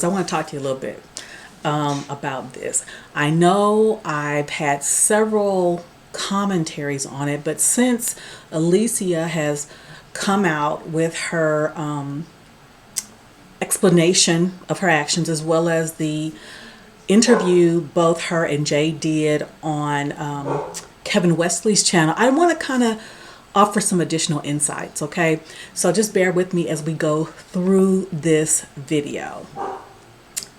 So I want to talk to you a little bit about this. I know I've had several commentaries on it, but since Alicia has come out with her explanation of her actions, as well as the interview both her and Jay did on Kevin Wesley's channel, I want to kind of offer some additional insights, okay? So just bear with me as we go through this video.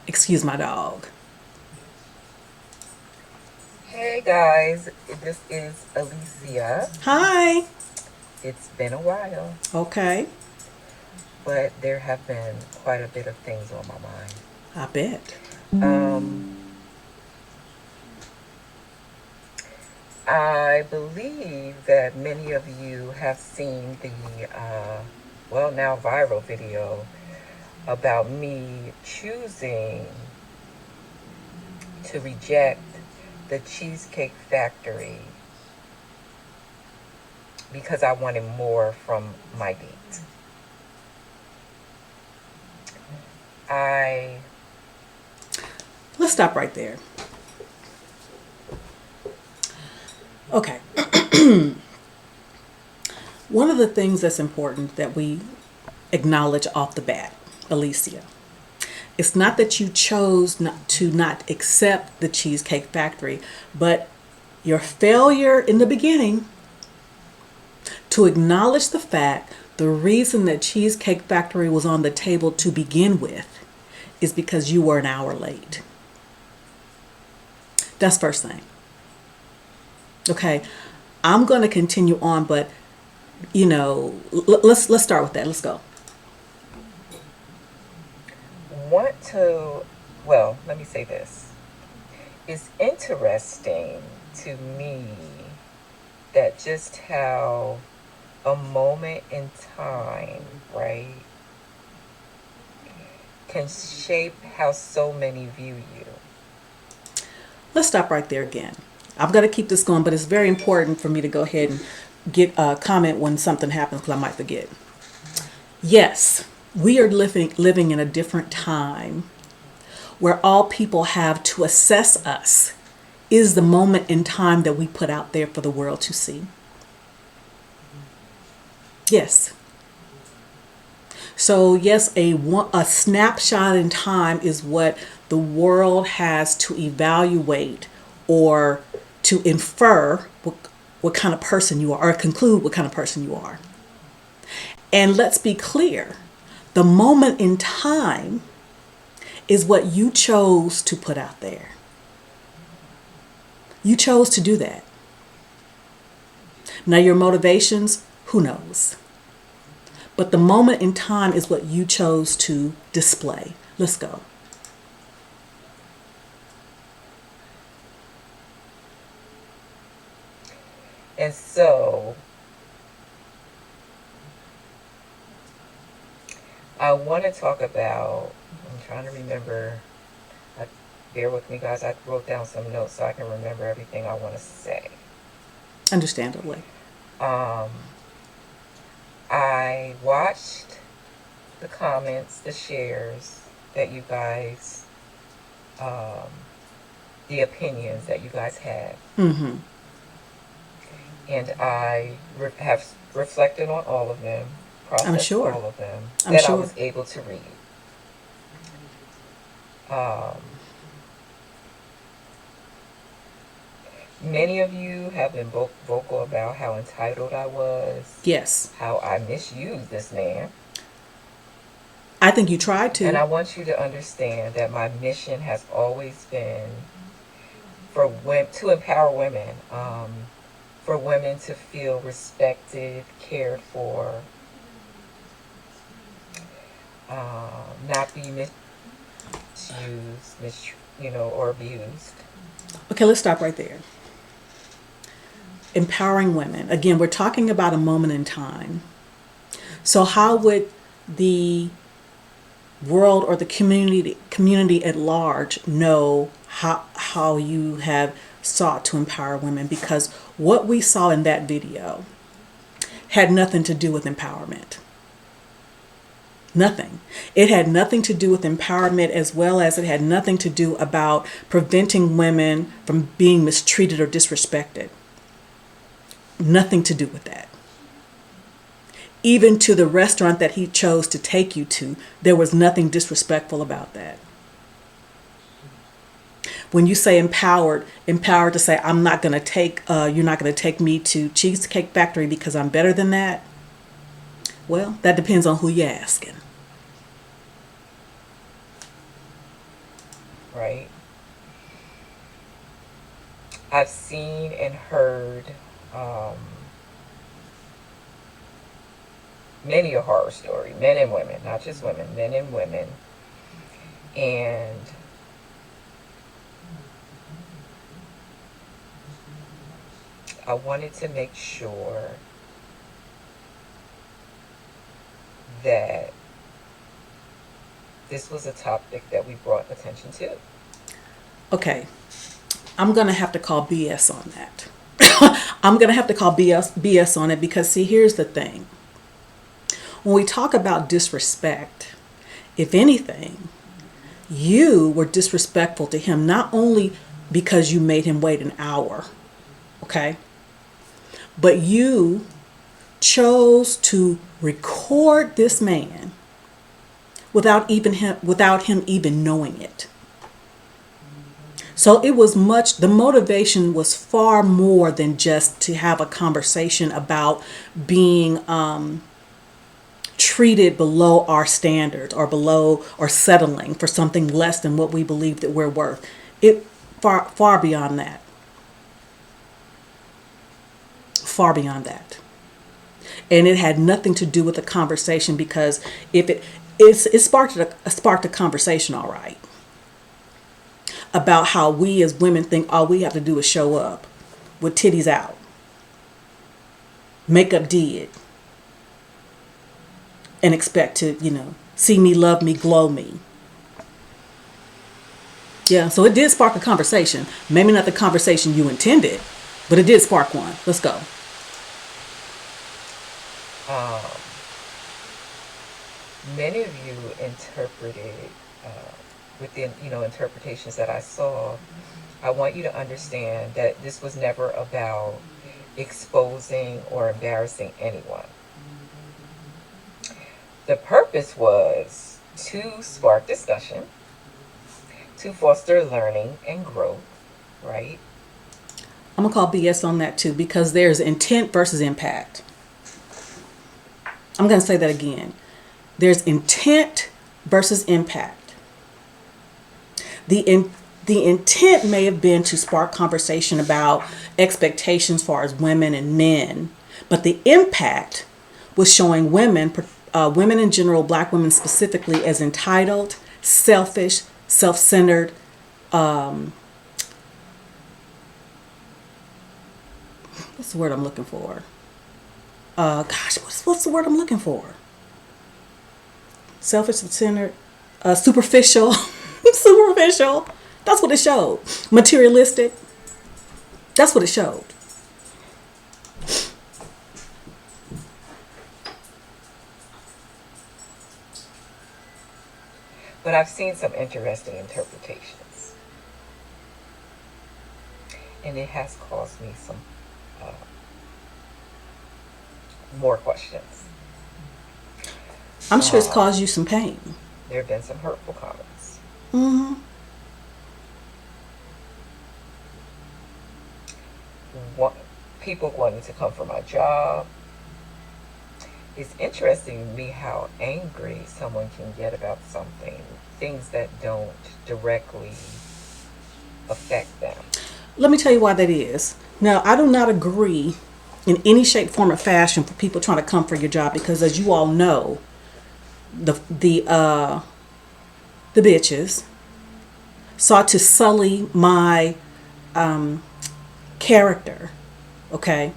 Excuse my dog. Hey guys, this is Alicia. Hi. It's been a while, Okay. but there have been quite a bit of things on my mind. I bet. I believe that many of you have seen the, now viral video about me choosing to reject the Cheesecake Factory because I wanted more from my date. Let's stop right there. Okay. One of the things that's important that we acknowledge off the bat, Alicia, it's not that you chose not accept the Cheesecake Factory, but your failure in the beginning to acknowledge the fact the reason that Cheesecake Factory was on the table to begin with is because you were an hour late. That's first thing. Okay, I'm going to continue on, but let's start with that. Let's go. Let me say this. It's interesting to me that just how a moment in time, right, can shape how so many view you. Let's stop right there again. I've got to keep this going, but it's very important for me to go ahead and get a comment when something happens because I might forget. Yes, we are living in a different time where all people have to assess us is the moment in time that we put out there for the world to see. Yes. So yes, a snapshot in time is what the world has to evaluate or to infer what kind of person you are, or conclude what kind of person you are. And let's be clear, the moment in time is what you chose to put out there. You chose to do that. Now your motivations, who knows? But the moment in time is what you chose to display. Let's go. And so I want to talk about, I'm trying to remember, bear with me guys, I wrote down some notes so I can remember everything I want to say. Understandably. I watched the comments, the shares that you guys, the opinions that you guys had. Mm-hmm. And I have reflected on all of them, I'm processed sure. all of them I'm that sure. I was able to read. Many of you have been vocal about how entitled I was, Yes. how I misused this man. I think you tried to. And I want you to understand that my mission has always been to empower women, for women to feel respected, cared for, not be misused, or abused. Okay, let's stop right there. Empowering women. Again, we're talking about a moment in time. So how would the world or the community at large know how you have sought to empower women? Because what we saw in that video had nothing to do with empowerment. Nothing. It had nothing to do with empowerment, as well as it had nothing to do about preventing women from being mistreated or disrespected. Nothing to do with that. Even to the restaurant that he chose to take you to, there was nothing disrespectful about that. When you say empowered to say, I'm not going to take, you're not going to take me to Cheesecake Factory because I'm better than that. Well, that depends on who you're asking. Right? I've seen and heard many a horror story, men and women, not just women, men and women. And I wanted to make sure that this was a topic that we brought attention to. Okay, I'm going to have to call BS on that. I'm going to have to call BS on it because, see, here's the thing. When we talk about disrespect, if anything, you were disrespectful to him, not only because you made him wait an hour, okay, but you chose to record this man without him even knowing it. So it was the motivation was far more than just to have a conversation about being treated below our standards or settling for something less than what we believe that we're worth. It far beyond that. Far beyond that. And it had nothing to do with the conversation, because if it sparked a conversation, all right, about how we as women think all we have to do is show up with titties out, makeup did, and expect to, see me, love me, glow me. Yeah, so it did spark a conversation. Maybe not the conversation you intended, but it did spark one. Let's go. Many of you interpreted within, interpretations that I saw. I want you to understand that this was never about exposing or embarrassing anyone. The purpose was to spark discussion, to foster learning and growth, right? I'm going to call BS on that too, because there's intent versus impact. I'm going to say that again. There's intent versus impact. The intent may have been to spark conversation about expectations as far as women and men, but the impact was showing women in general, Black women specifically, as entitled, selfish, self-centered, what's the word I'm looking for? What's the word I'm looking for? Selfish, self-centered, superficial, superficial. That's what it showed. Materialistic. That's what it showed. But I've seen some interesting interpretations. And it has caused me some more questions. I'm sure it's caused you some pain. There have been some hurtful comments. Mm-hmm. People wanting to come for my job. It's interesting to me how angry someone can get about something, things that don't directly affect them. Let me tell you why that is. Now, I do not agree in any shape, form, or fashion for people trying to come for your job, because, as you all know, the bitches sought to sully my character, okay,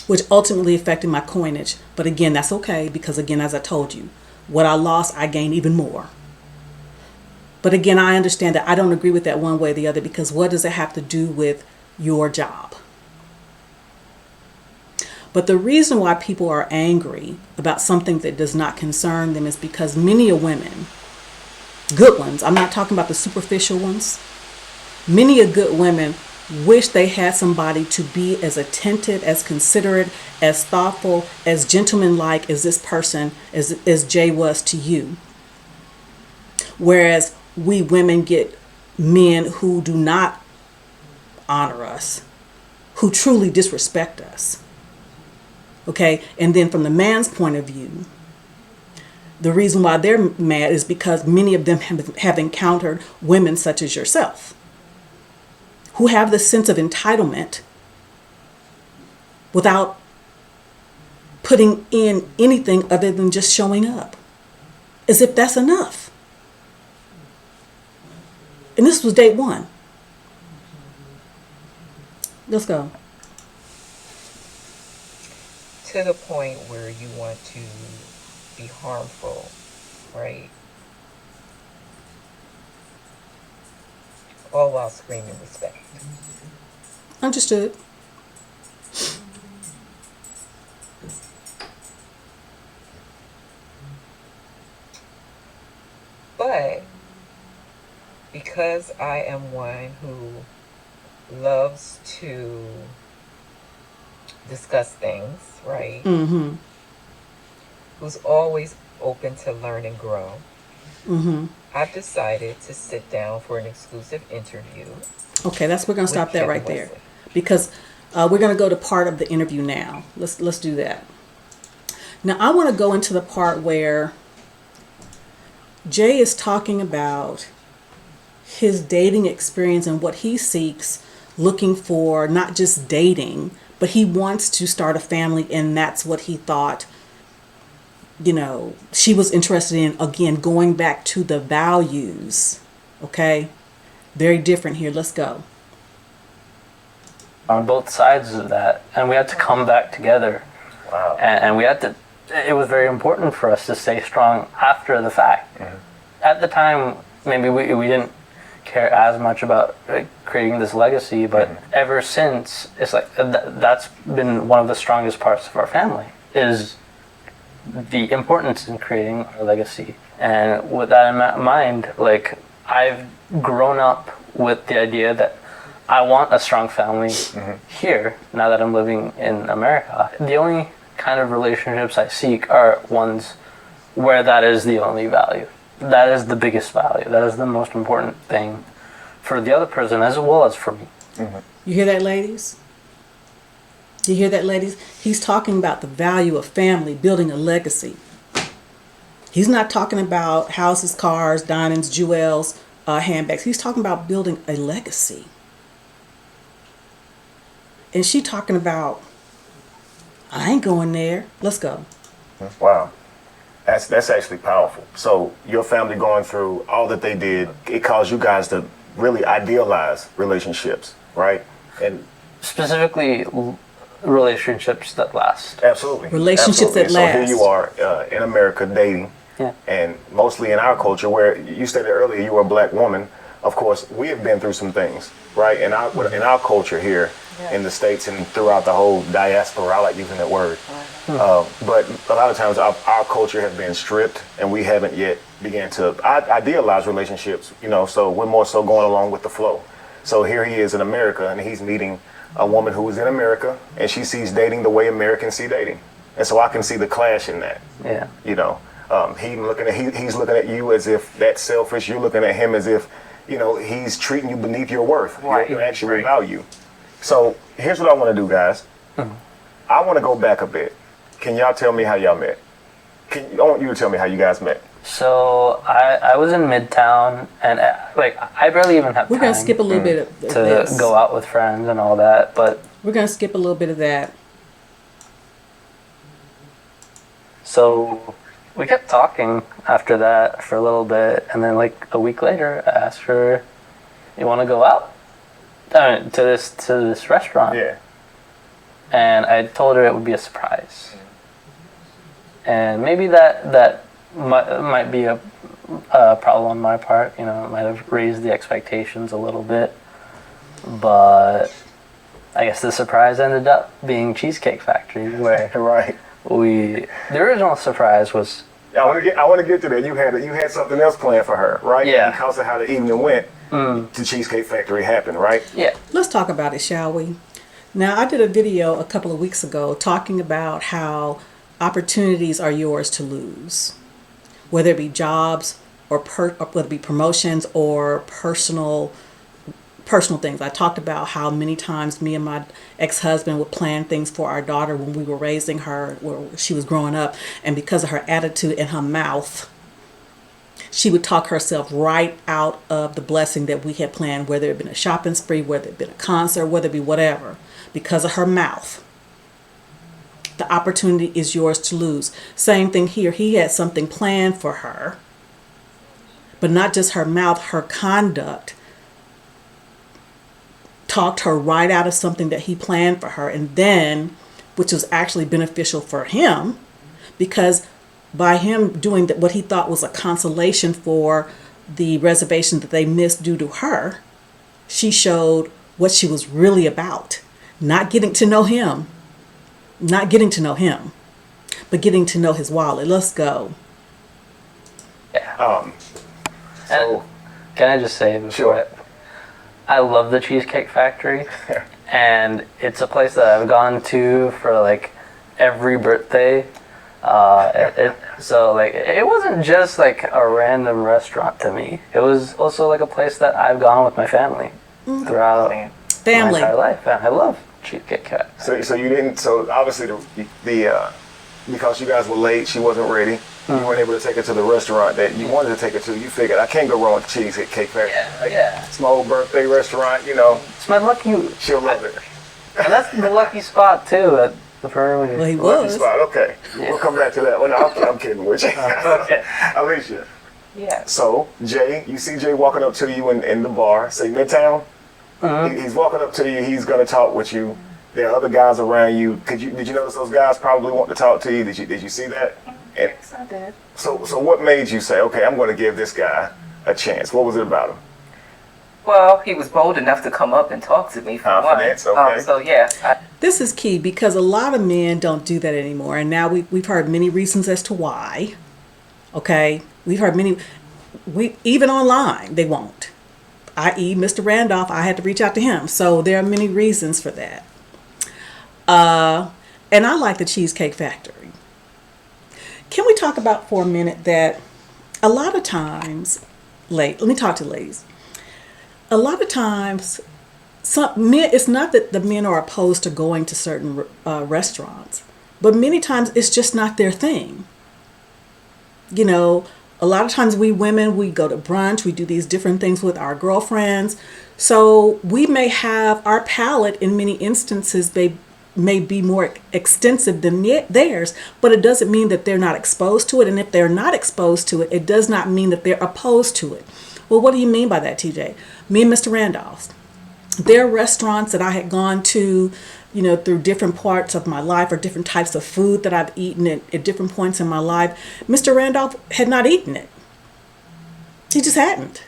which ultimately affected my coinage. But again, that's okay, because again, as I told you, what I lost, I gained even more. But again, I understand that I don't agree with that one way or the other, because what does it have to do with your job? But the reason why people are angry about something that does not concern them is because many a women, good ones, I'm not talking about the superficial ones, many a good women wish they had somebody to be as attentive, as considerate, as thoughtful, as gentlemanlike as this person, as Jay was to you. Whereas we women get men who do not honor us, who truly disrespect us. Okay? And then from the man's point of view, the reason why they're mad is because many of them have encountered women such as yourself, who have the sense of entitlement without putting in anything other than just showing up, as if that's enough. And this was date one. Let's go. To the point where you want to be harmful, right? All while screaming respect. Understood. But because I am one who loves to discuss things, right? Mm-hmm. Who's always open to learn and grow. Mm-hmm. I've decided to sit down for an exclusive interview. Okay, we're gonna stop that right there, because we're gonna go to part of the interview now. Let's do that. Now I want to go into the part where Jay is talking about his dating experience and what he seeks, looking for not just dating, but he wants to start a family, and that's what he thought, she was interested in. Again, going back to the values. Okay? Very different here. Let's go. On both sides of that, and we had to come back together. Wow. And we had to, it was very important for us to stay strong after the fact. Mm-hmm. At the time, maybe we didn't care as much about creating this legacy, but ever since, it's like that's been one of the strongest parts of our family, is the importance in creating our legacy. And with that in mind, I've grown up with the idea that I want a strong family here, now that I'm living in America. The only kind of relationships I seek are ones where that is the only value. That is the biggest value. That is the most important thing for the other person as well as for me. Mm-hmm. You hear that, ladies? You hear that, ladies? He's talking about the value of family, building a legacy. He's not talking about houses, cars, diamonds, jewels, handbags. He's talking about building a legacy. And she talking about, I ain't going there. Let's go. Wow. That's actually powerful. So your family going through all that they did, it caused you guys to really idealize relationships, right? And specifically relationships that last. Absolutely. Relationships that last. So here you are in America dating, and mostly in our culture, where you stated earlier you were a black woman. Of course, we have been through some things, right? In our culture here in the States and throughout the whole diaspora, I like using that word. But a lot of times our culture has been stripped, and we haven't yet began to idealize relationships, so we're more so going along with the flow. So here he is in America, and he's meeting a woman who is in America, and she sees dating the way Americans see dating. And so I can see the clash in that. Yeah. He's looking at you as if that's selfish. You're looking at him as if, he's treating you beneath your worth, your actual value. So here's what I want to do, guys. I want to go back a bit. Can y'all tell me how y'all met? I want you to tell me how you guys met. So I was in Midtown, and I barely even have We're time going to skip a little bit of to this. go out with friends and all that, but We're going to skip a little bit of that. so we kept talking after that for a little bit, and then a week later I asked her, "You want to go out to this restaurant?" Yeah. And I told her it would be a surprise. And maybe that might be a problem on my part. It might have raised the expectations a little bit. But I guess the surprise ended up being Cheesecake Factory, where Right. the original surprise was, I want to get to that. You had something else planned for her, right? Yeah. Because of how the evening went, the Cheesecake Factory happened, right? yeah, Let's talk about it, shall we? Now, I did a video a couple of weeks ago talking about how opportunities are yours to lose, whether it be jobs or whether it be promotions or personal things. I talked about how many times me and my ex-husband would plan things for our daughter when we were raising her, when she was growing up, and because of her attitude and her mouth, she would talk herself right out of the blessing that we had planned, whether it had been a shopping spree, whether it had been a concert, whether it be whatever, because of her mouth. The opportunity is yours to lose. Same thing here. He had something planned for her, but not just her mouth, her conduct talked her right out of something that he planned for her, and then, which was actually beneficial for him, because by him doing what he thought was a consolation for the reservation that they missed due to her, she showed what she was really about. Not getting to know him, but getting to know his wallet. Let's go. yeah. So Can I just say before Sure. I love the Cheesecake Factory, and it's a place that I've gone to for like every birthday. So like it wasn't just like a random restaurant to me. It was also like a place that I've gone with my family throughout my Family. entire life, and I love Cheesecake Factory. so you didn't. So obviously the because you guys were late, she wasn't ready. You weren't able to take her to the restaurant that you wanted to take her to. You figured I can't go wrong with Cheesecake Factory. Yeah. It's my old birthday restaurant. You know, It's my lucky, she'll love it. and that's the lucky spot too at the Pearly. Well, he Lucky was. spot. Okay, we'll come back to that one. I'm kidding with you, Alicia. Yes. So Jay, you see Jay walking up to you in the bar, say Midtown. He's walking up to you. He's gonna talk with you. There are other guys around you. Did you notice those guys probably want to talk to you? Did you see that? And Yes, I did. so what made you say, okay, I'm going to give this guy a chance? What was it about him? Well, he was bold enough to come up and talk to me for one. Confidence, okay. So yeah, This is key because a lot of men don't do that anymore. And now we've heard many reasons as to why. Okay? We've heard even online, they won't. I.e., Mr. Randolph, I had to reach out to him. So there are many reasons for that. And I like the Cheesecake Factory. Can we talk about for a minute that a lot of times, let me talk to ladies. A lot of times, some men, it's not that the men are opposed to going to certain restaurants, but many times it's just not their thing. You know, a lot of times we women, we go to brunch, we do these different things with our girlfriends. So we may have our palate in many instances, may be more extensive than theirs, but it doesn't mean that they're not exposed to it. And if they're not exposed to it, it does not mean that they're opposed to it. Well, what do you mean by that, TJ? Me and Mr. Randolph, there are restaurants that I had gone to, you know, through different parts of my life or different types of food that I've eaten at different points in my life. Mr. Randolph had not eaten it. He just hadn't.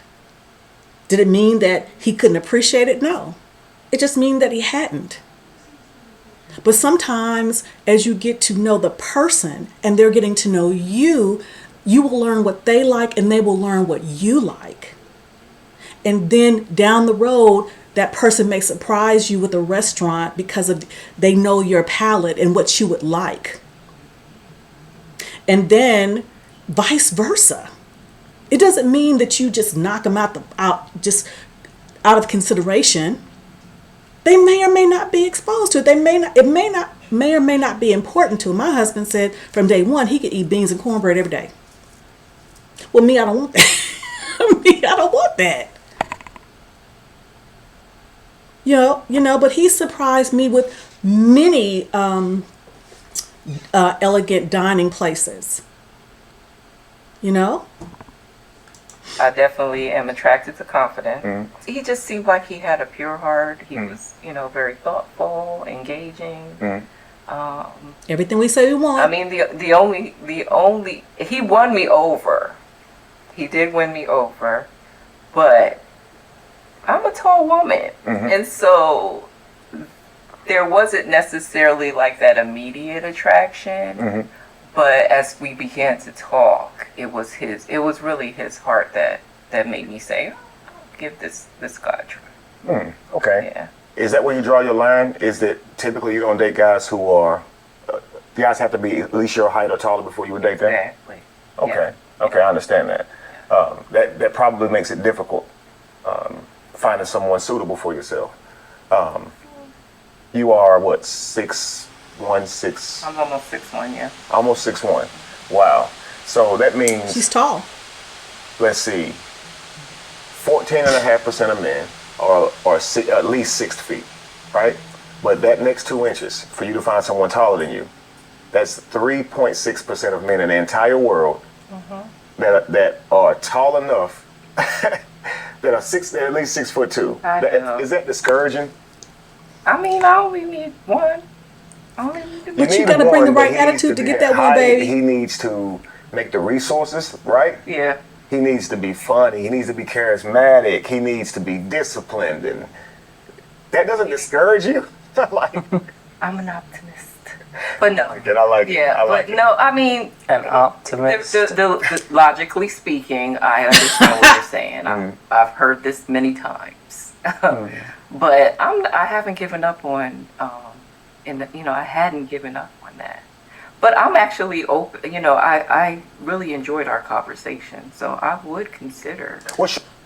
Did it mean that he couldn't appreciate it? No. It just means that he hadn't. But sometimes as you get to know the person and they're getting to know you, you will learn what they like and they will learn what you like. And then down the road, that person may surprise you with a restaurant because they know your palate and what you would like. And then vice versa. It doesn't mean that you just knock them out of consideration. They may or may not be exposed to it. It may or may not be important to them. My husband said from day one he could eat beans and cornbread every day. Well, me, I don't want that. I don't want that. You know, but he surprised me with many elegant dining places. You know? I definitely am attracted to confidence. He just seemed like he had a pure heart. He was, very thoughtful, engaging. Everything we say we want. I mean, the only he won me over. He did win me over, but I'm a tall woman, and so there wasn't necessarily like that immediate attraction, but as we began to talk, it was really his heart that made me say, I'll give this guy a try. Okay. Yeah. Is that where you draw your line? Is that typically you don't date guys who are, guys have to be at least your height or taller before you would date them? Exactly. Okay. Okay, I understand that. That probably makes it difficult finding someone suitable for yourself. You are what, 6'1", I'm almost 6'1", yeah. almost 6'1". Wow. So that means, She's tall. let's see, 14.5% of men are at least 6 feet, right? But that next 2 inches for you to find someone taller than you, that's 3.6% of men in the entire world that are tall enough that are at least 6'2". Is that discouraging? I mean, I only need one. I only need to be. But you gotta bring the right attitude to get that one, baby. He needs to make the resources, right? Yeah. He needs to be funny. He needs to be charismatic. He needs to be disciplined, and that doesn't discourage you. Like, I'm an optimist, but no. I like it. Yeah, I like but it. no. I mean, An optimist. logically speaking, I understand what you're saying. I've heard this many times, but I haven't given up on. I hadn't given up on that. But I'm actually open. I really enjoyed our conversation, so I would consider.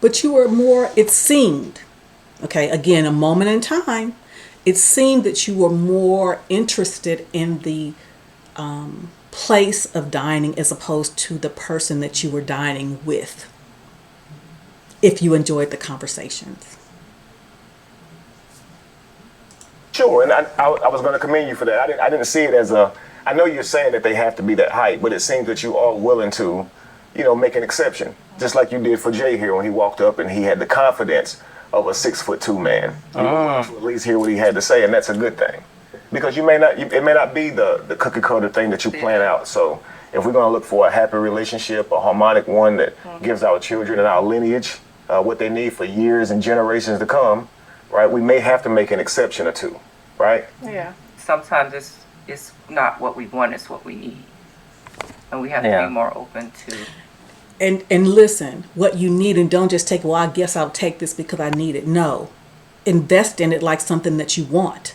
But you were more, it seemed, okay, again, a moment in time, it seemed that you were more interested in the place of dining as opposed to the person that you were dining with, if you enjoyed the conversations. Sure, and I was going to commend you for that. I didn't see it as a. I know you're saying that they have to be that height, but it seems that you are willing to, make an exception, just like you did for Jay here when he walked up and he had the confidence of a 6'2" man. You wanted to at least hear what he had to say, and that's a good thing, because it may not be the cookie cutter thing that you plan out. So if we're going to look for a happy relationship, a harmonic one that gives our children and our lineage what they need for years and generations to come, right? We may have to make an exception or two, right? Yeah. Sometimes it's not what we want, it's what we need. And we have to be more open to. And listen, what you need, and don't just take, well, I guess I'll take this because I need it. No. Invest in it like something that you want.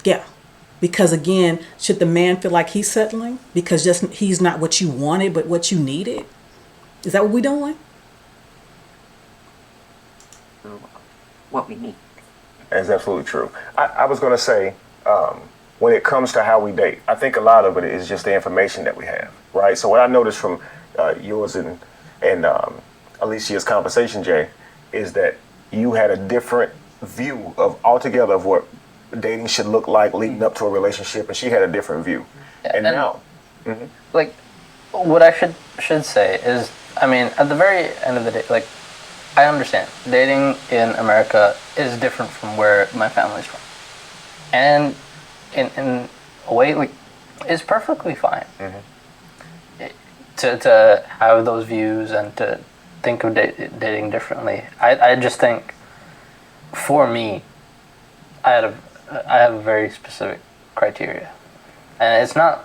Yeah. Because again, should the man feel like he's settling because he's not what you wanted but what you needed? Is that what we're doing? What we need. That's absolutely true. I was going to say, when it comes to how we date, I think a lot of it is just the information that we have, right? So what I noticed from yours and Alicia's conversation, Jay, is that you had a different view of altogether of what dating should look like leading up to a relationship, and she had a different view. And now, like, what I should say is, I mean, at the very end of the day, like, I understand dating in America is different from where my family's from, and in a way, like, it's perfectly fine to have those views and to think of dating differently. I just think, for me, I have a very specific criteria, and it's not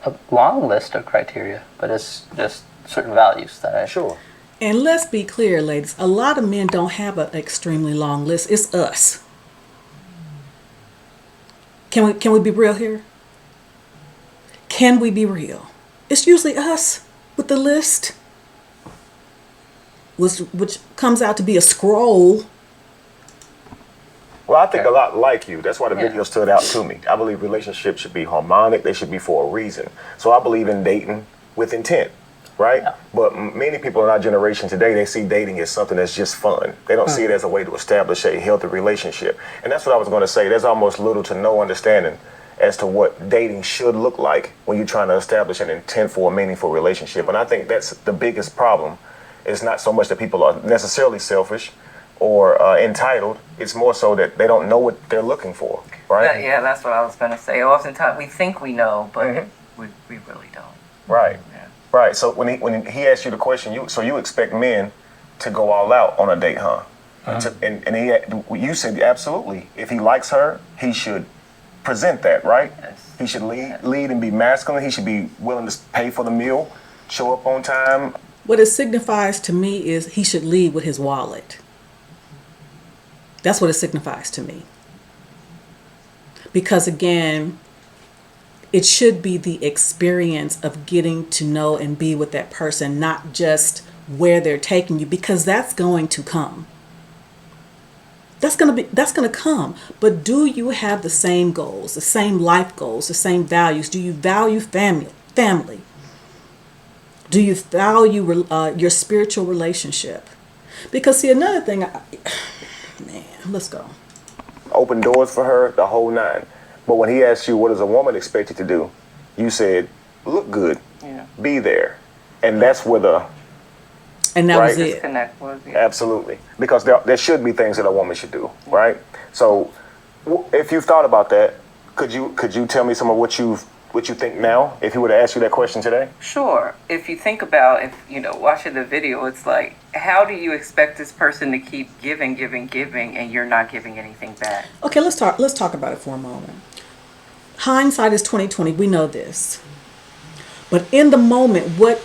a long list of criteria, but it's just certain values that I sure. And let's be clear, ladies, a lot of men don't have an extremely long list. It's us. Can we be real here? Can we be real? It's usually us with the list, which comes out to be a scroll. Well, I think a lot like you. That's why the video stood out to me. I believe relationships should be harmonic. They should be for a reason. So I believe in dating with intent, right? Yeah. But many people in our generation today, they see dating as something that's just fun. They don't see it as a way to establish a healthy relationship. And that's what I was going to say. There's almost little to no understanding as to what dating should look like when you're trying to establish an intent for a meaningful relationship. And I think that's the biggest problem. It's not so much that people are necessarily selfish or entitled. It's more so that they don't know what they're looking for, right? Yeah, that's what I was going to say. Oftentimes we think we know, but we really don't. Right. Yeah. Right. So when he asked you the question, you expect men to go all out on a date, huh? And you said absolutely. If he likes her, he should present that, right? Yes. He should lead and be masculine. He should be willing to pay for the meal, show up on time. What it signifies to me is he should lead with his wallet. That's what it signifies to me. Because again, it should be the experience of getting to know and be with that person, not just where they're taking you, because that's going to come. That's going to come. But do you have the same goals, the same life goals, the same values? Do you value family? Do you value your spiritual relationship? Because see, another thing, man, let's go. Open doors for her, the whole nine. But when he asked you, what does a woman expect you to do? You said, look good, be there. And that's where and that right? was it. Disconnect was, Absolutely. Because there should be things that a woman should do, right? So if you've thought about that, could you tell me some of what you think now, if he were to ask you that question today? Sure. If you think about, watching the video, it's like, how do you expect this person to keep giving, and you're not giving anything back? Okay, let's talk about it for a moment. Hindsight is 20/20. We know this. But in the moment, what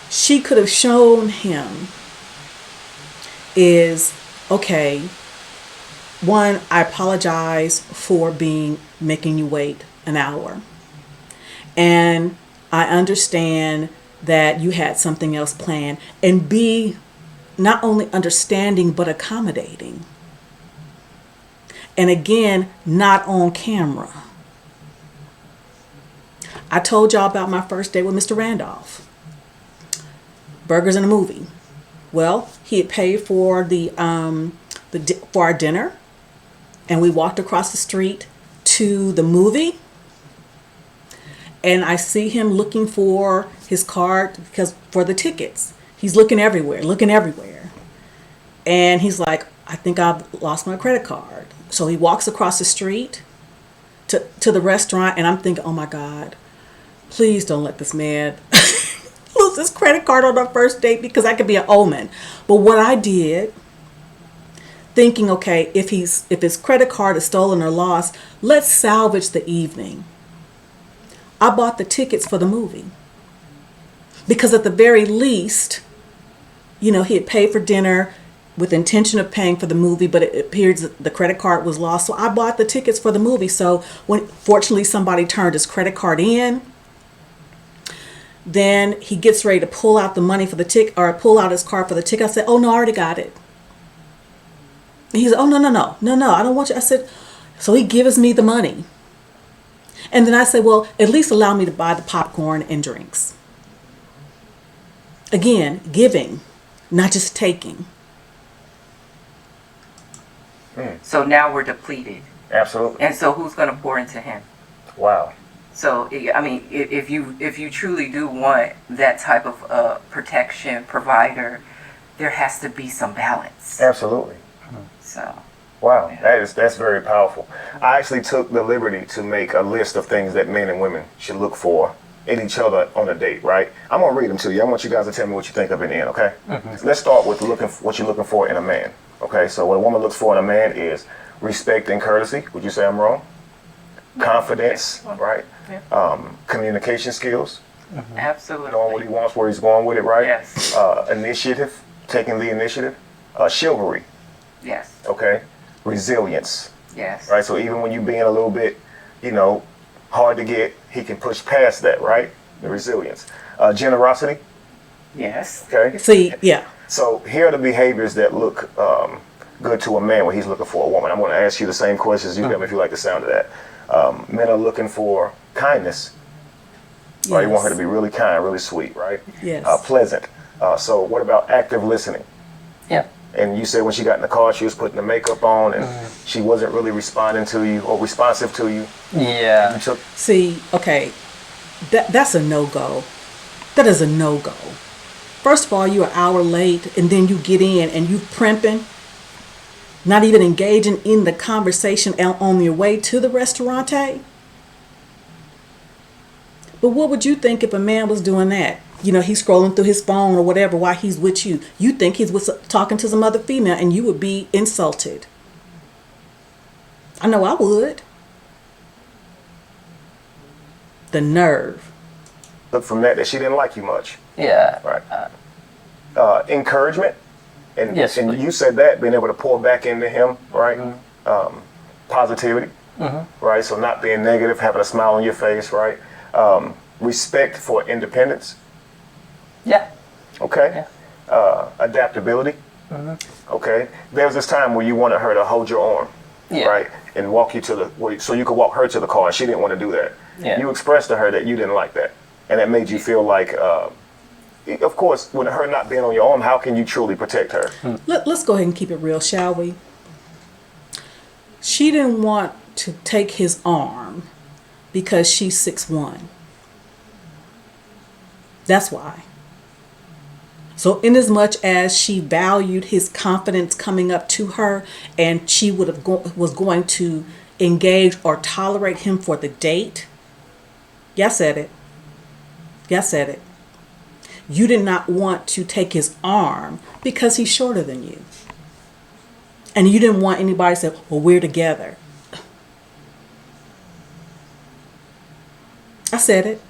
she could have shown him is, okay, one, I apologize for making you wait an hour. And I understand that you had something else planned. And be not only understanding, but accommodating. And again, not on camera. I told y'all about my first date with Mr. Randolph. Burgers and a movie. Well, he had paid for for our dinner, and we walked across the street to the movie. And I see him looking for his card for the tickets. He's looking everywhere. And he's like, I think I've lost my credit card. So he walks across the street to the restaurant, and I'm thinking, oh my God, please don't let this man lose his credit card on our first date, because that could be an omen. But what I did, thinking, okay, if his credit card is stolen or lost, let's salvage the evening. I bought the tickets for the movie. Because at the very least, he had paid for dinner with intention of paying for the movie, but it appears that the credit card was lost. So I bought the tickets for the movie. So when fortunately somebody turned his credit card in, then he gets ready to pull out the money for the ticket, or pull out his card for the ticket. I said, oh no, I already got it. And he said, oh no, I don't want you. I said, so he gives me the money. And then I said, well, at least allow me to buy the popcorn and drinks. Again, giving, not just taking. So now we're depleted. Absolutely. And so who's going to pour into him? Wow. So, I mean, if you truly do want that type of protection provider, there has to be some balance. Absolutely. So. Wow, that's very powerful. I actually took the liberty to make a list of things that men and women should look for in each other on a date, right? I'm going to read them to you. I want you guys to tell me what you think of in the end, okay? Let's start with what you're looking for in a man, okay? So what a woman looks for in a man is respect and courtesy. Would you say I'm wrong? Confidence, right? Communication skills. Absolutely. Knowing what he wants, where he's going with it, right? Yes. Initiative, taking the initiative. Chivalry, Yes. okay? Resilience. Yes. Right, so even when you being a little bit, hard to get, he can push past that, right? The resilience. Generosity, Yes. okay? See, yeah. So here are the behaviors that look good to a man when he's looking for a woman. I'm going to ask you the same questions. You tell me if you like the sound of that. Men are looking for kindness. Yes. Right? You want her to be really kind, really sweet, right? Yes. Pleasant. So what about active listening? Yeah. And you said when she got in the car, she was putting the makeup on and she wasn't really responding to you or responsive to you. Yeah. You took See, okay, that's a no-go. That is a no-go. First of all, you're an hour late, and then you get in and you primping, not even engaging in the conversation on your way to the restaurante. But what would you think if a man was doing that? he's scrolling through his phone or whatever while he's with you. You think he's talking to some other female, and you would be insulted. I know I would. The nerve. Look from that she didn't like you much. Yeah. Right. Encouragement. And, Yes, and please. you said that, being able to pour back into him, right? Positivity, right? So not being negative, having a smile on your face, right? Respect for independence, Yeah. okay? Adaptability, okay? There was this time where you wanted her to hold your arm, Yeah. right? And walk you so you could walk her to the car, and she didn't want to do that. Yeah. You expressed to her that you didn't like that. And that made you feel like, of course, with her not being on your arm, how can you truly protect her? Let's go ahead and keep it real, shall we? She didn't want to take his arm because she's 6'1". That's why. So inasmuch as she valued his confidence coming up to her, and she was going to engage or tolerate him for the date. Yes, said it. Yes, said it. You did not want to take his arm because he's shorter than you. And you didn't want anybody to say, well, we're together. I said it.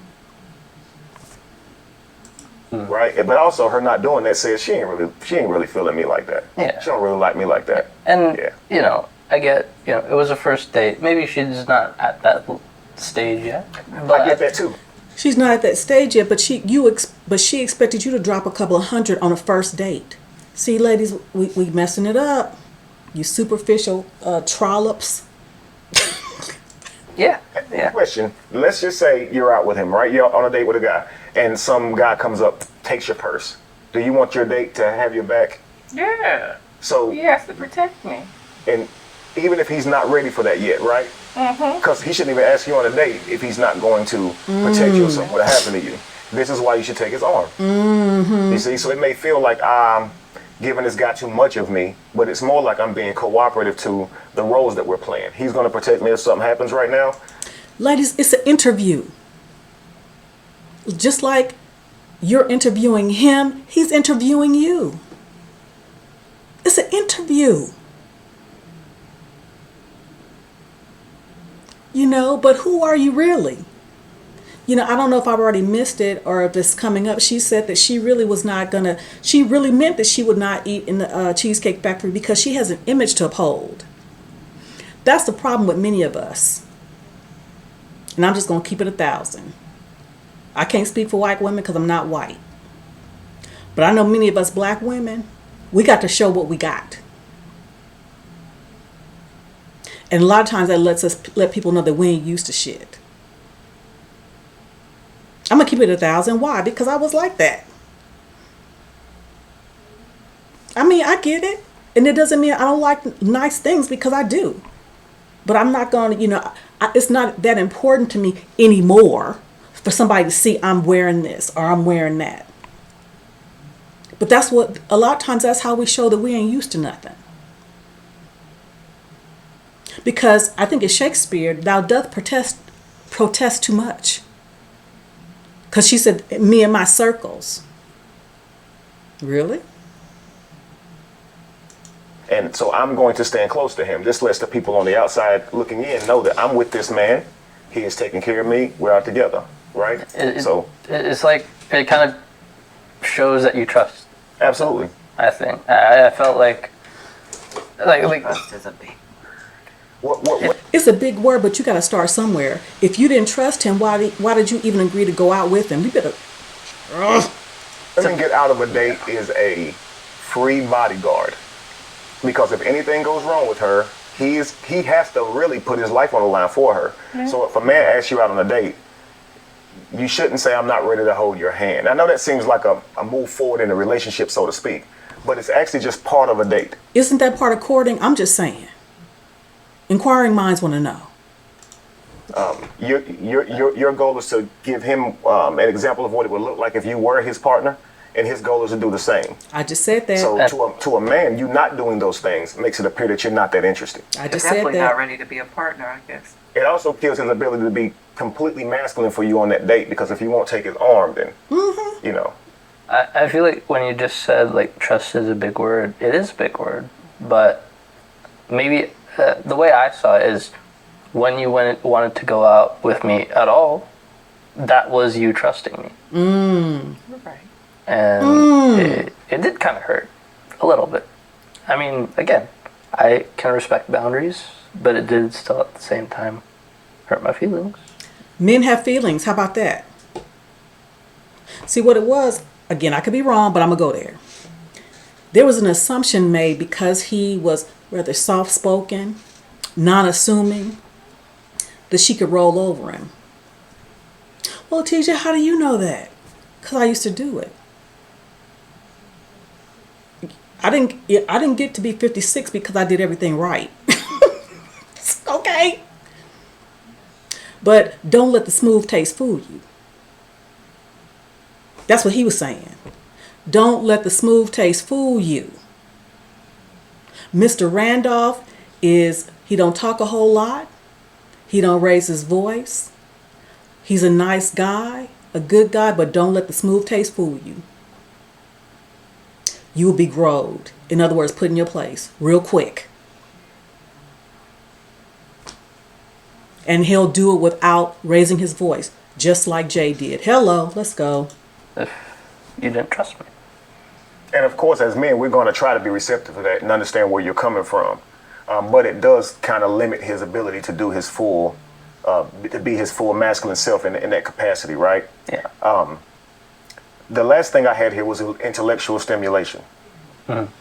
Right, but also her not doing that says she ain't really feeling me like that. Yeah. She don't really like me like that. And Yeah. I get, it was a first date. Maybe she's not at that stage yet. But I get that too. She's not at that stage yet, but she expected you to drop a couple of hundred on a first date. See, ladies, we messing it up. You superficial trollops. Yeah. Yeah. Question: let's just say you're out with him, right? You're on a date with a guy, and some guy comes up, takes your purse. Do you want your date to have your back? Yeah. So, He has to protect me. and even if he's not ready for that yet, right? Because he shouldn't even ask you on a date if he's not going to protect you or something would happen to you. This is why you should take his arm. You see, so it may feel like I'm giving this guy too much of me, but it's more like I'm being cooperative to the roles that we're playing. He's going to protect me if something happens right now. Ladies, it's an interview. Just like you're interviewing him, he's interviewing you. It's an interview. But who are you really? I don't know if I've already missed it or if it's coming up. She said that she really meant that she would not eat in the Cheesecake Factory because she has an image to uphold. That's the problem with many of us. And I'm just going to keep it 1,000. I can't speak for white women because I'm not white. But I know many of us black women, we got to show what we got. And a lot of times that let people know that we ain't used to shit. I'm going to keep it 1,000. Why? Because I was like that. I mean, I get it. And it doesn't mean I don't like nice things, because I do. But I'm not going to, it's not that important to me anymore for somebody to see I'm wearing this or I'm wearing that. But a lot of times that's how we show that we ain't used to nothing. Because I think it's Shakespeare, thou doth protest too much. Because she said, me and my circles. Really? And so I'm going to stand close to him. This lets the people on the outside looking in know that I'm with this man. He is taking care of me. We're out together, right? It's like, it kind of shows that you trust. Absolutely. I think. I felt like Trust is a big. What? It's a big word, but you got to start somewhere. If you didn't trust him, why did you even agree to go out with him? You better. Let me get out of a date is a free bodyguard. Because if anything goes wrong with her, he has to really put his life on the line for her. Mm-hmm. So if a man asks you out on a date, you shouldn't say, I'm not ready to hold your hand. I know that seems like a move forward in a relationship, so to speak, but it's actually just part of a date. Isn't that part of courting? I'm just saying. Inquiring minds want to know. Your goal is to give him an example of what it would look like if you were his partner, and his goal is to do the same. I just said that. So to a man, you not doing those things makes it appear that you're not that interested. I They're just said definitely that. not ready to be a partner, I guess. It also kills his ability to be completely masculine for you on that date, because if he won't take his arm, then you know. I feel like when you just said like trust is a big word, it is a big word, but maybe the way I saw it is when you wanted to go out with me at all, that was you trusting me. Right. And it did kind of hurt a little bit. I mean, again, I can respect boundaries, but it did still at the same time hurt my feelings. Men have feelings. How about that? See what it was? Again, I could be wrong, but I'm going to go there. There was an assumption made because he was rather soft-spoken, non-assuming, that she could roll over him. Well, TJ, how do you know that? Because I used to do it. I didn't get to be 56 because I did everything right. Okay? But don't let the smooth taste fool you. That's what he was saying. Don't let the smooth taste fool you. Mr. Randolph he don't talk a whole lot. He don't raise his voice. He's a nice guy, a good guy, but don't let the smooth taste fool you. You will be growed. In other words, put in your place real quick. And he'll do it without raising his voice, just like Jay did. Hello, let's go. If you didn't trust me. And of course, as men, we're going to try to be receptive to that and understand where you're coming from. But it does kind of limit his ability to do his full, to be his full masculine self in that capacity, right? Yeah. The last thing I had here was intellectual stimulation,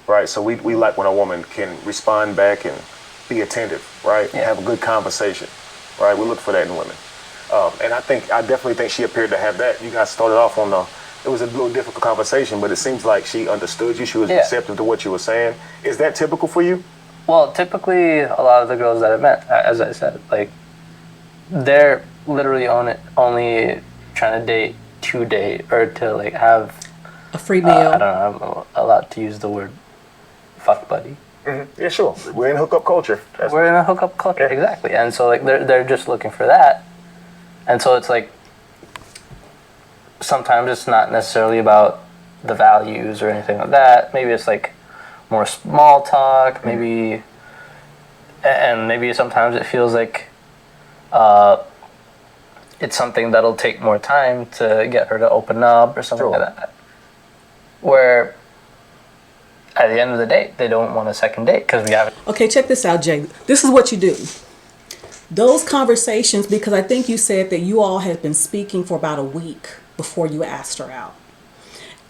right? So we like when a woman can respond back and be attentive, right? Yeah. Have a good conversation, right? We look for that in women. And I definitely think she appeared to have that. You guys started off on it was a little difficult conversation, but it seems like she understood you. She was receptive to what you were saying. Is that typical for you? Well, typically, a lot of the girls that I met, as I said, like, they're literally only trying to date or to, like, have A free meal. I don't know, I'm allowed to use the word fuck buddy. Mm-hmm. Yeah, sure. We're in hookup culture. We're in a hookup culture, exactly. And so, like, they're just looking for that. And so it's like, sometimes it's not necessarily about the values or anything like that. Maybe it's like more small talk, maybe, and maybe sometimes it feels like it's something that'll take more time to get her to open up or something like that. Where at the end of the day, they don't want a second date because we haven't. Okay, check this out, Jay. This is what you do. Those conversations, because I think you said that you all had been speaking for about a week before you asked her out.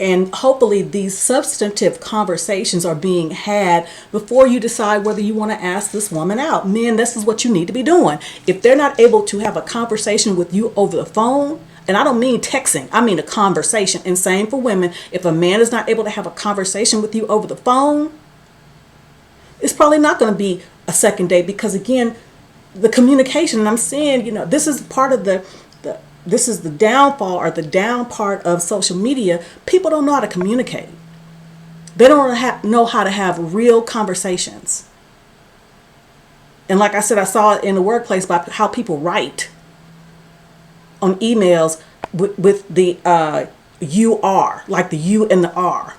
And hopefully these substantive conversations are being had before you decide whether you want to ask this woman out. Men, this is what you need to be doing. If they're not able to have a conversation with you over the phone, and I don't mean texting, I mean a conversation. And same for women. If a man is not able to have a conversation with you over the phone, it's probably not going to be a second date, because again, the communication, and I'm saying, this is part of this is the downfall or the down part of social media. People don't know how to communicate. They don't know how to have real conversations. And like I said, I saw it in the workplace by how people write on emails with the you are, like the you and the R.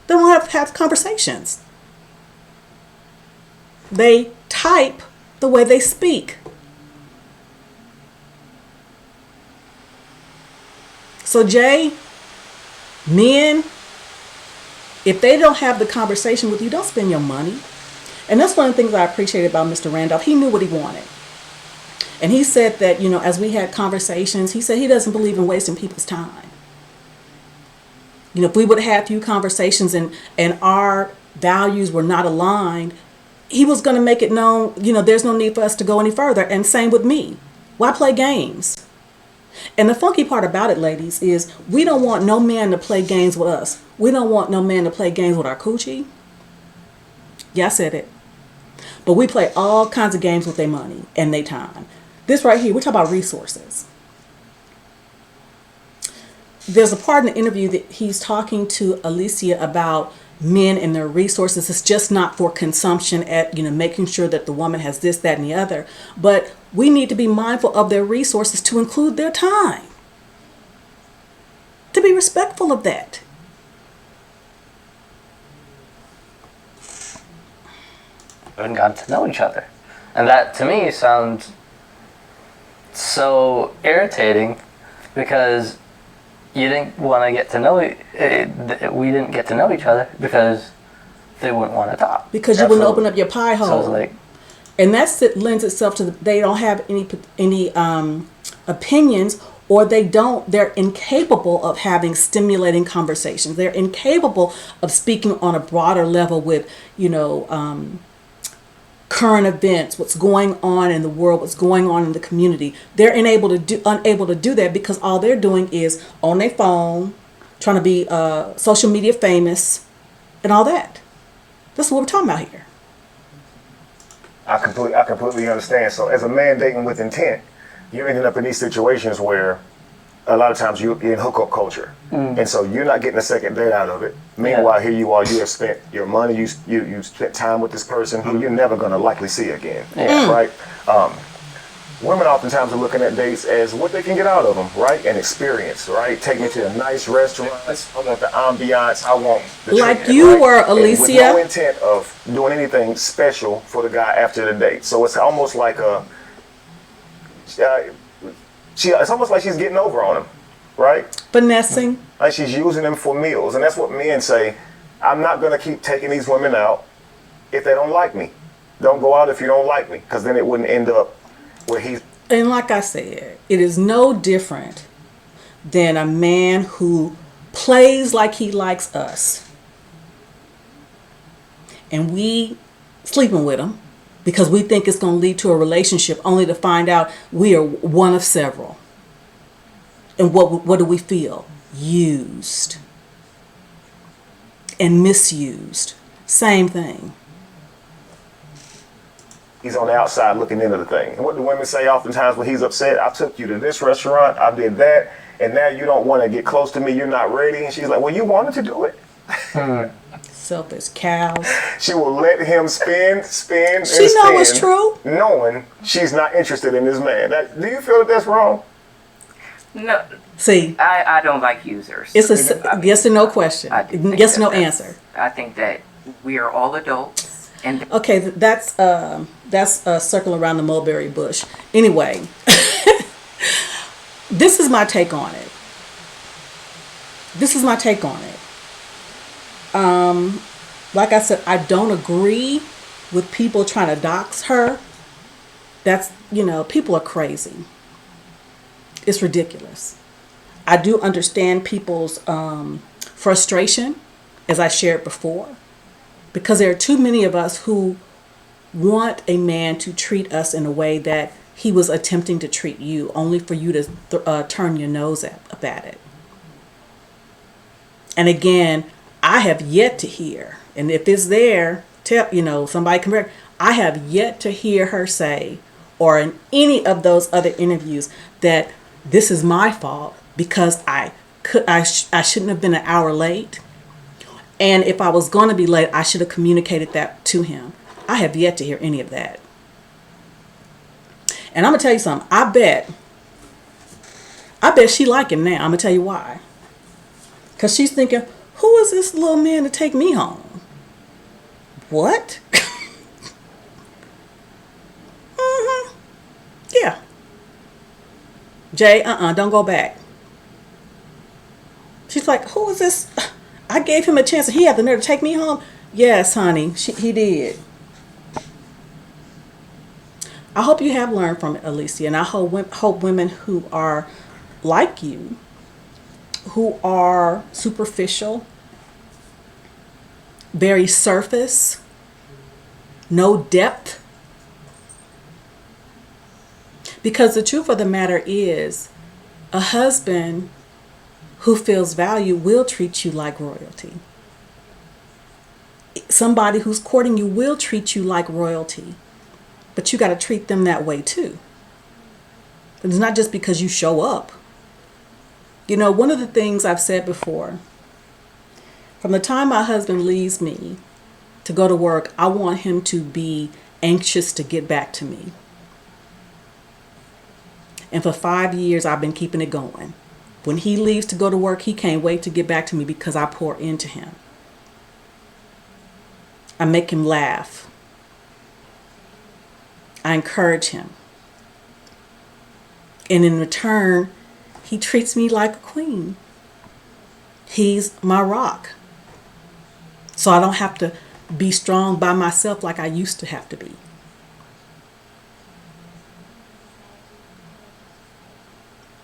They don't have conversations. They type the way they speak. So Jay, men, if they don't have the conversation with you, don't spend your money. And that's one of the things I appreciated about Mr. Randolph. He knew what he wanted. And he said that, as we had conversations, he said he doesn't believe in wasting people's time. If we would have had a few conversations and our values were not aligned, he was going to make it known, there's no need for us to go any further. And same with me. Why play games? And the funky part about it, ladies, is we don't want no man to play games with us. We don't want no man to play games with our coochie. Yeah, I said it. But we play all kinds of games with their money and their time. This right here, we're talking about resources. there's a part in the interview that he's talking to Alicia about men and their resources. It's just not for consumption at, making sure that the woman has this, that, and the other. But we need to be mindful of their resources to include their time. To be respectful of that. And got to know each other. And that to me sounds so irritating because you didn't want to get to know we didn't get to know each other because they wouldn't want to talk. Because you wouldn't open up your pie hole. So I was like, and that lends itself to they don't have any opinions, or they're incapable of having stimulating conversations. They're incapable of speaking on a broader level with, current events, what's going on in the world, what's going on in the community. They're unable to do that because all they're doing is on their phone, trying to be social media famous and all that. That's what we're talking about here. I completely understand. So as a man dating with intent, you're ending up in these situations where a lot of times you're in hookup culture. And so you're not getting a second date out of it. Meanwhile, here you are, you have spent your money, you spent time with this person who you're never going to likely see again, right? Women oftentimes are looking at dates as what they can get out of them, right? And experience, right? Take me to a nice restaurant. I want the ambiance. I want the like treatment, you right? were, And Alicia. with no intent of doing anything special for the guy after the date. So it's almost like it's almost like she's getting over on him, right? Finessing. Like she's using them for meals. And that's what men say. I'm not going to keep taking these women out if they don't like me. Don't go out if you don't like me, because then it wouldn't end up where he's... And like I said, it is no different than a man who plays like he likes us. And we sleeping with him because we think it's going to lead to a relationship, only to find out we are one of several. And what do we feel? Used and misused. Same thing. He's on the outside looking into the thing. And what do women say oftentimes when he's upset? I took you to this restaurant, I did that, and now you don't want to get close to me, you're not ready. And she's like, well, you wanted to do it. Selfish cows. She will let him spin, She and know it's true. knowing she's not interested in this man. Do you feel that that's wrong? No, See, I don't like users. it's a yes or no question. I do think Yes or no that's- answer. I think that we are all adults, and Okay, that's a circle around the mulberry bush. Anyway, this is my take on it. Like I said, I don't agree with people trying to dox her. That's, people are crazy. It's ridiculous. I do understand people's frustration, as I shared before, because there are too many of us who want a man to treat us in a way that he was attempting to treat you, only for you to turn your nose up at it. And again, I have yet to hear, and if it's there, somebody compare. I have yet to hear her say, or in any of those other interviews, that this is my fault because I shouldn't have been an hour late. And if I was going to be late, I should have communicated that to him. I have yet to hear any of that. And I'm going to tell you something. I bet she like him now. I'm going to tell you why. Because she's thinking, who is this little man to take me home? What? Yeah. Jay, don't go back. She's like, who is this? I gave him a chance and he had the nerve to take me home. Yes, honey, he did. I hope you have learned from it, Alicia, and I hope women who are like you, who are superficial, very surface, no depth. Because the truth of the matter is, a husband who feels value will treat you like royalty. Somebody who's courting you will treat you like royalty. But you got to treat them that way too. It's not just because you show up. You know, one of the things I've said before, from the time my husband leaves me to go to work, I want him to be anxious to get back to me. And for 5 years, I've been keeping it going. When he leaves to go to work, he can't wait to get back to me because I pour into him. I make him laugh. I encourage him. And in return, he treats me like a queen. He's my rock. So I don't have to be strong by myself like I used to have to be.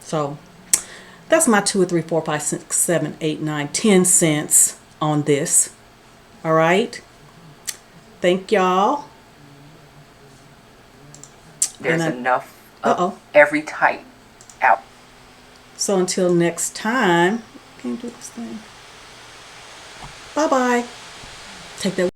So that's my 2 or 3, 4, 5, 6, 7, 8, 9, 10 cents on this. All right. Thank y'all. There's And enough of Uh-oh. every type out. So until next time, can you do this thing? Bye-bye. Take that.